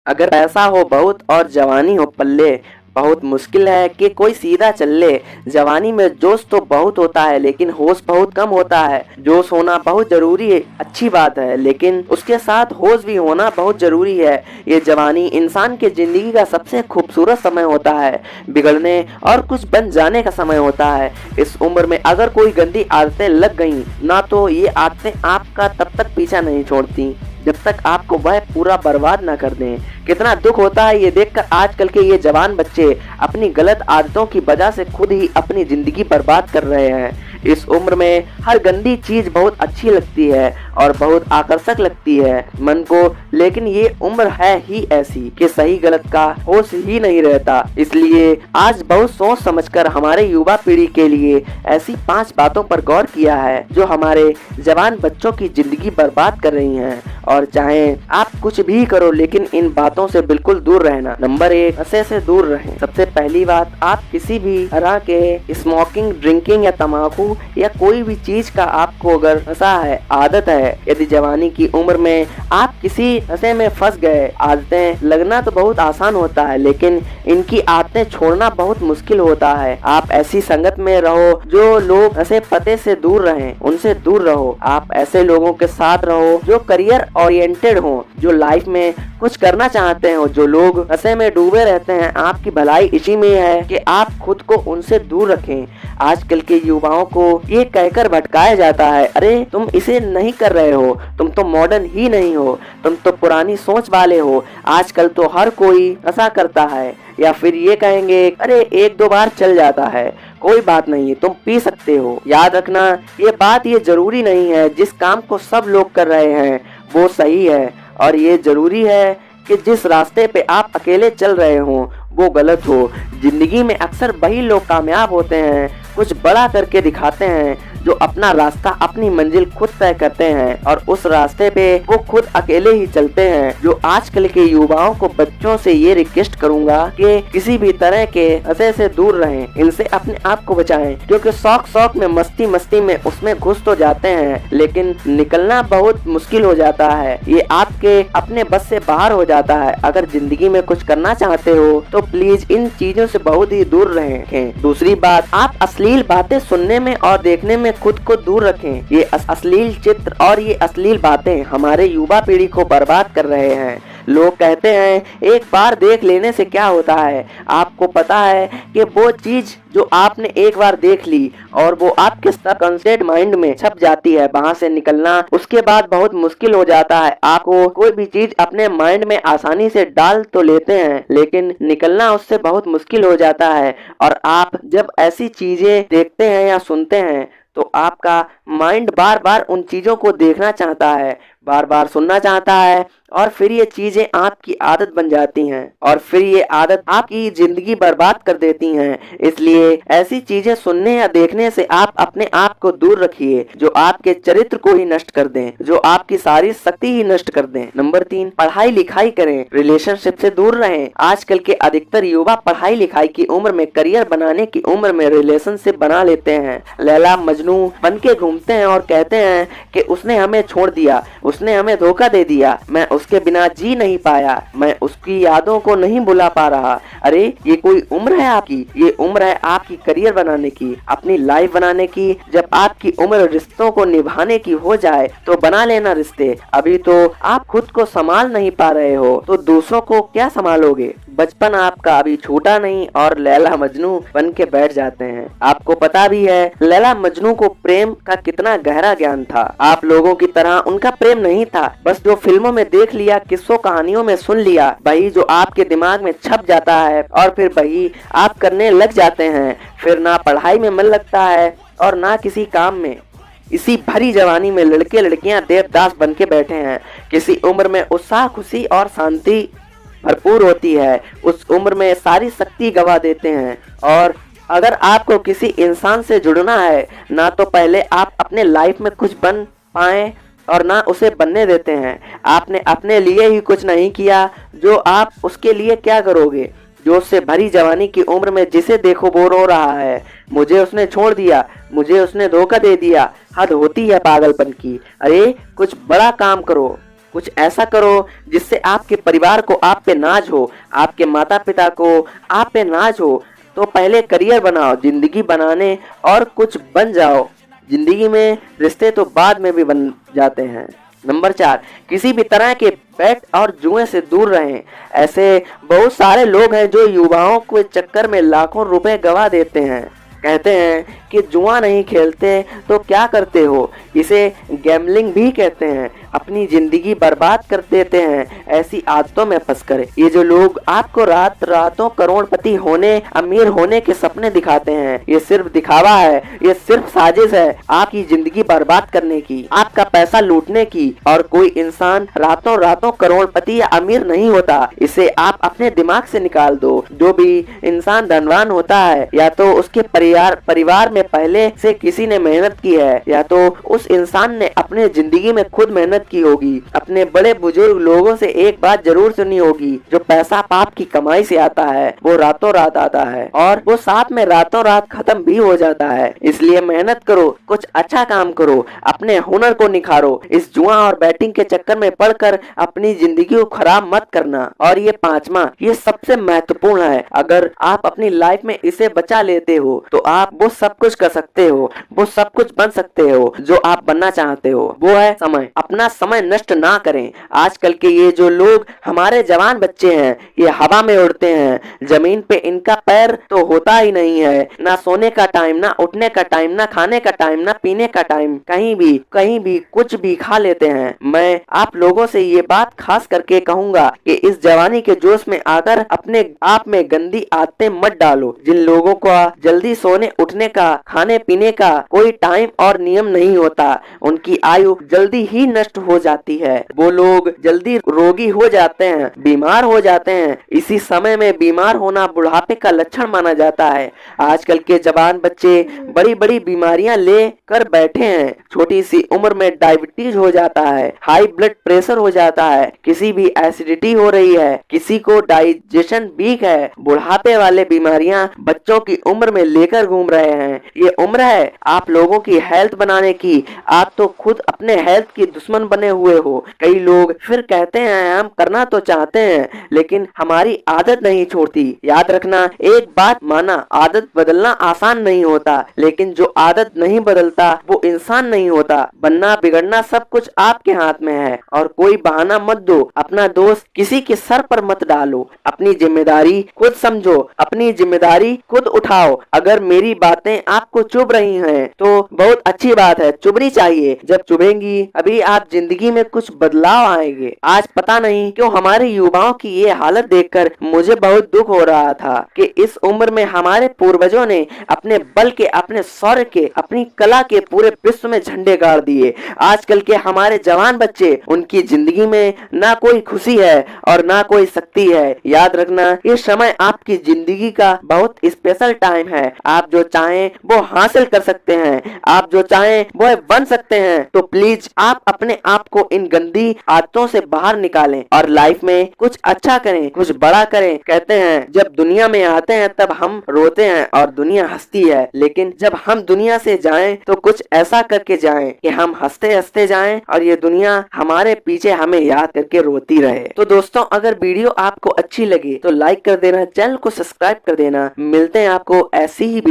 अगर पैसा हो बहुत और जवानी हो पल्ले, बहुत मुश्किल है कि कोई सीधा चल ले। जवानी में जोश तो बहुत होता है लेकिन होश बहुत कम होता है। जोश होना बहुत जरूरी है, अच्छी बात है, लेकिन उसके साथ होश भी होना बहुत जरूरी है। ये जवानी इंसान के जिंदगी का सबसे खूबसूरत समय होता है, बिगड़ने और कुछ बन जाने का समय होता है। इस उम्र में अगर कोई गंदी आदतें लग गई ना, तो ये आदतें आपका तब तक पीछा नहीं छोड़ती जब तक आपको वह पूरा बर्बाद ना कर दें। कितना दुख होता है ये देखकर आजकल के ये जवान बच्चे अपनी गलत आदतों की वजह से खुद ही अपनी जिंदगी बर्बाद कर रहे हैं। इस उम्र में हर गंदी चीज बहुत अच्छी लगती है और बहुत आकर्षक लगती है मन को, लेकिन ये उम्र है ही ऐसी कि सही गलत का होश ही नहीं रहता। इसलिए आज बहुत सोच समझकर हमारे युवा पीढ़ी के लिए ऐसी 5 बातों पर गौर किया है जो हमारे जवान बच्चों की जिंदगी बर्बाद कर रही हैं। और चाहे आप कुछ भी करो लेकिन इन बातों से बिल्कुल दूर रहना। नंबर 1, नशे से दूर रहें। सबसे पहली बात, आप किसी भी तरह के स्मोकिंग, ड्रिंकिंग या तम्बाकू या कोई भी चीज का आपको अगर नशा है, आदत है, यदि जवानी की उम्र में आप किसी नशे में फंस गए, आदतें लगना तो बहुत आसान होता है लेकिन इनकी आदतें छोड़ना बहुत मुश्किल होता है। आप ऐसी संगत में रहो जो लोग नशे पते से दूर रहें, उनसे दूर रहो। आप ऐसे लोगों के साथ रहो जो करियर ओरिएंटेड हो, जो लाइफ में कुछ करना चाहते हो। जो लोग नशे में डूबे रहते हैं, आपकी भलाई इसी में है कि आप खुद को उनसे दूर रखें। आजकल के युवाओं को ये कहकर भटकाया जाता है, अरे तुम इसे नहीं कर रहे हो, तुम तो मॉडर्न ही नहीं हो, तुम तो पुरानी सोच वाले हो। आजकल तो हर कोई नशा करता है, या फिर ये कहेंगे अरे 1-2 बार चल जाता है, कोई बात नहीं, तुम पी सकते हो। याद रखना ये बात ये जरूरी नहीं है जिस काम को सब लोग कर रहे हैं वो सही है, और ये जरूरी है कि जिस रास्ते पे आप अकेले चल रहे हो वो गलत हो। जिंदगी में अक्सर वही लोग कामयाब होते हैं, कुछ बड़ा करके दिखाते हैं, जो अपना रास्ता, अपनी मंजिल खुद तय करते हैं और उस रास्ते पे वो खुद अकेले ही चलते हैं। जो आजकल के युवाओं को, बच्चों से ये रिक्वेस्ट करूंगा कि किसी भी तरह के नशे से दूर रहें, इनसे अपने आप को बचाएं, क्योंकि शौक में, मस्ती में उसमें घुस तो जाते हैं लेकिन निकलना बहुत मुश्किल हो जाता है। ये आपके अपने बस से बाहर हो जाता है। अगर जिंदगी में कुछ करना चाहते हो तो प्लीज इन चीजों से बहुत ही दूर रहें। दूसरी बात, आप अश्लील बातें सुनने में और देखने में खुद को दूर रखें। ये अश्लील चित्र और ये अश्लील बातें हमारे युवा पीढ़ी को बर्बाद कर रहे हैं। लोग कहते हैं एक बार देख लेने से क्या होता है। आपको पता है कि वो चीज जो आपने एक बार देख ली और वो आपके सबकॉन्शियस माइंड में छप जाती है, वहां से निकलना उसके बाद बहुत मुश्किल हो जाता है। आपको कोई भी चीज अपने माइंड में आसानी से डाल तो लेते हैं लेकिन निकलना उससे बहुत मुश्किल हो जाता है। और आप जब ऐसी चीजें देखते हैं या सुनते हैं तो आपका माइंड बार बार उन चीजों को देखना चाहता है, बार बार सुनना चाहता है, और फिर ये चीजें आपकी आदत बन जाती हैं और फिर ये आदत आपकी जिंदगी बर्बाद कर देती हैं। इसलिए ऐसी चीजें सुनने या देखने से आप अपने आप को दूर रखिए जो आपके चरित्र को ही नष्ट कर दें, जो आपकी सारी शक्ति ही नष्ट कर दें। नंबर 3, पढ़ाई लिखाई करें, रिलेशनशिप से दूर रहें। आजकल के अधिकतर युवा पढ़ाई लिखाई की उम्र में, करियर बनाने की उम्र में रिलेशनशिप बना लेते हैं। लैला मजनू बन के घूमते हैं और कहते हैं कि उसने हमें छोड़ दिया, उसने हमें धोखा दे दिया, मैं उसके बिना जी नहीं पाया, मैं उसकी यादों को नहीं भुला पा रहा। अरे ये कोई उम्र है आपकी? ये उम्र है आपकी करियर बनाने की, अपनी लाइफ बनाने की। जब आपकी उम्र रिश्तों को निभाने की हो जाए तो बना लेना रिश्ते। अभी तो आप खुद को संभाल नहीं पा रहे हो तो दूसरों को क्या संभालोगे? बचपन आपका अभी छूटा नहीं और लैला मजनू बन के बैठ जाते हैं। आपको पता भी है लैला मजनू को प्रेम का कितना गहरा ज्ञान था। आप लोगों की तरह उनका प्रेम नहीं था, बस जो फिल्मों में देख लिया, किस्सों कहानियों में सुन लिया, वही जो आपके दिमाग में छप जाता है और फिर वही आप करने लग जाते हैं। फिर ना पढ़ाई में मन लगता है और ना किसी काम में। इसी भरी जवानी में लड़के लड़कियां देवदास बन के बैठे हैं। किसी उम्र में उत्साह, खुशी और शांति भरपूर होती है, उस उम्र में सारी शक्ति गवा देते हैं। और अगर आपको किसी इंसान से जुड़ना है ना, तो पहले आप अपने लाइफ में कुछ बन पाएं और ना उसे बनने देते हैं। आपने अपने लिए ही कुछ नहीं किया, जो आप उसके लिए क्या करोगे? जोश से भरी जवानी की उम्र में जिसे देखो वो रो रहा है, मुझे उसने छोड़ दिया, मुझे उसने धोखा दे दिया, हद होती है पागलपन की। अरे कुछ बड़ा काम करो। कुछ ऐसा करो जिससे आपके परिवार को आप पे नाज हो, आपके माता पिता को आप पे नाज हो। तो पहले करियर बनाओ, जिंदगी बनाने और कुछ बन जाओ। जिंदगी में रिश्ते तो बाद में भी बन जाते हैं। नंबर 4, किसी भी तरह के बेट और जुए से दूर रहें। ऐसे बहुत सारे लोग हैं जो युवाओं के चक्कर में लाखों रुपए गवा देते हैं। कहते हैं कि जुआ नहीं खेलते तो क्या करते हो, इसे गैम्बलिंग भी कहते हैं। अपनी जिंदगी बर्बाद कर देते हैं ऐसी आदतों में फंसकर। ये जो लोग आपको रात रातों करोड़पति होने, अमीर होने के सपने दिखाते हैं, ये सिर्फ दिखावा है, ये सिर्फ साजिश है आपकी जिंदगी बर्बाद करने की, आपका पैसा लूटने की। और कोई इंसान रातों रातों करोड़पति या अमीर नहीं होता, इसे आप अपने दिमाग से निकाल दो। जो भी इंसान धनवान होता है या तो उसके परिवार में पहले से किसी ने मेहनत की है, या तो उस इंसान ने अपने जिंदगी में खुद मेहनत की होगी। अपने बड़े बुजुर्ग लोगों से एक बात जरूर सुनी होगी, जो पैसा पाप की कमाई से आता है वो रातों रात आता है और वो साथ में रातों रात खत्म भी हो जाता है। इसलिए मेहनत करो, कुछ अच्छा काम करो, अपने हुनर को निखारो। इस जुआ और बैटिंग के चक्कर में पड़कर अपनी जिंदगी को खराब मत करना। और ये 5वां, ये सबसे महत्वपूर्ण है। अगर आप अपनी लाइफ में इसे बचा लेते हो तो आप वो सब कुछ कर सकते हो, वो सब कुछ बन सकते हो जो आप बनना चाहते हो। वो है समय। अपना समय नष्ट ना करें। आजकल के ये जो लोग हमारे जवान बच्चे हैं, ये हवा में उड़ते हैं, जमीन पे इनका पैर तो होता ही नहीं है। ना सोने का टाइम, ना उठने का टाइम, ना खाने का टाइम, ना पीने का टाइम, कहीं भी कुछ भी खा लेते हैं। मैं आप लोगों से ये बात खास करके कहूंगा कि इस जवानी के जोश में आकर अपने आप में गंदी आदतें मत डालो। जिन लोगों को जल्दी सोने उठने का, खाने पीने का कोई टाइम और नियम नहीं होता, उनकी आयु जल्दी ही नष्ट हो जाती है। वो लोग जल्दी रोगी हो जाते हैं, बीमार हो जाते हैं। इसी समय में बीमार होना बुढ़ापे का लक्षण माना जाता है। आजकल के जवान बच्चे बड़ी बड़ी बीमारियां ले कर बैठे हैं। छोटी सी उम्र में डायबिटीज हो जाता है, हाई ब्लड प्रेशर हो जाता है, किसी भी एसिडिटी हो रही है, किसी को डाइजेशन वीक है। बुढ़ापे वाले बीमारियां बच्चों की उम्र में लेकर घूम रहे हैं। ये उम्र है आप लोगों की हेल्थ बनाने की। आप तो खुद अपने हेल्थ की दुश्मन बने हुए हो। कई लोग फिर कहते हैं हम करना तो चाहते हैं लेकिन हमारी आदत नहीं छोड़ती। याद रखना, एक बात माना, आदत बदलना आसान नहीं होता, लेकिन जो आदत नहीं बदलता वो इंसान नहीं होता। बनना बिगड़ना सब कुछ आपके हाथ में है और कोई बहाना मत दो। अपना दोष किसी के सर पर मत डालो। अपनी जिम्मेदारी खुद समझो, अपनी जिम्मेदारी खुद उठाओ। अगर मेरी बातें आपको चुभ रही हैं तो बहुत अच्छी बात है, चुभनी चाहिए। जब चुभेंगी अभी आप जिंदगी में कुछ बदलाव आएंगे। आज पता नहीं क्यों हमारे युवाओं की ये हालत देखकर मुझे बहुत दुख हो रहा था कि इस उम्र में हमारे पूर्वजों ने अपने बल के, अपने शौर्य के, अपनी कला के पूरे विश्व में झंडे गाड़ दिए। आजकल के हमारे जवान बच्चे, उनकी जिंदगी में ना कोई खुशी है और ना कोई शक्ति है। याद रखना, ये समय आपकी जिंदगी का बहुत स्पेशल टाइम है। आप जो चाहें वो हासिल कर सकते हैं, आप जो चाहें वो बन सकते हैं। तो प्लीज आप अपने आप को इन गंदी आदतों से बाहर निकालें और लाइफ में कुछ अच्छा करें, कुछ बड़ा करें। कहते हैं जब दुनिया में आते हैं तब हम रोते हैं और दुनिया हंसती है, लेकिन जब हम दुनिया से जाएं तो कुछ ऐसा करके जाएं कि हम हंसते हंसते जाएं और ये दुनिया हमारे पीछे हमें याद करके रोती रहे। तो दोस्तों, अगर वीडियो आपको अच्छी लगी तो लाइक कर देना, चैनल को सब्सक्राइब कर देना। मिलते हैं आपको ऐसी ही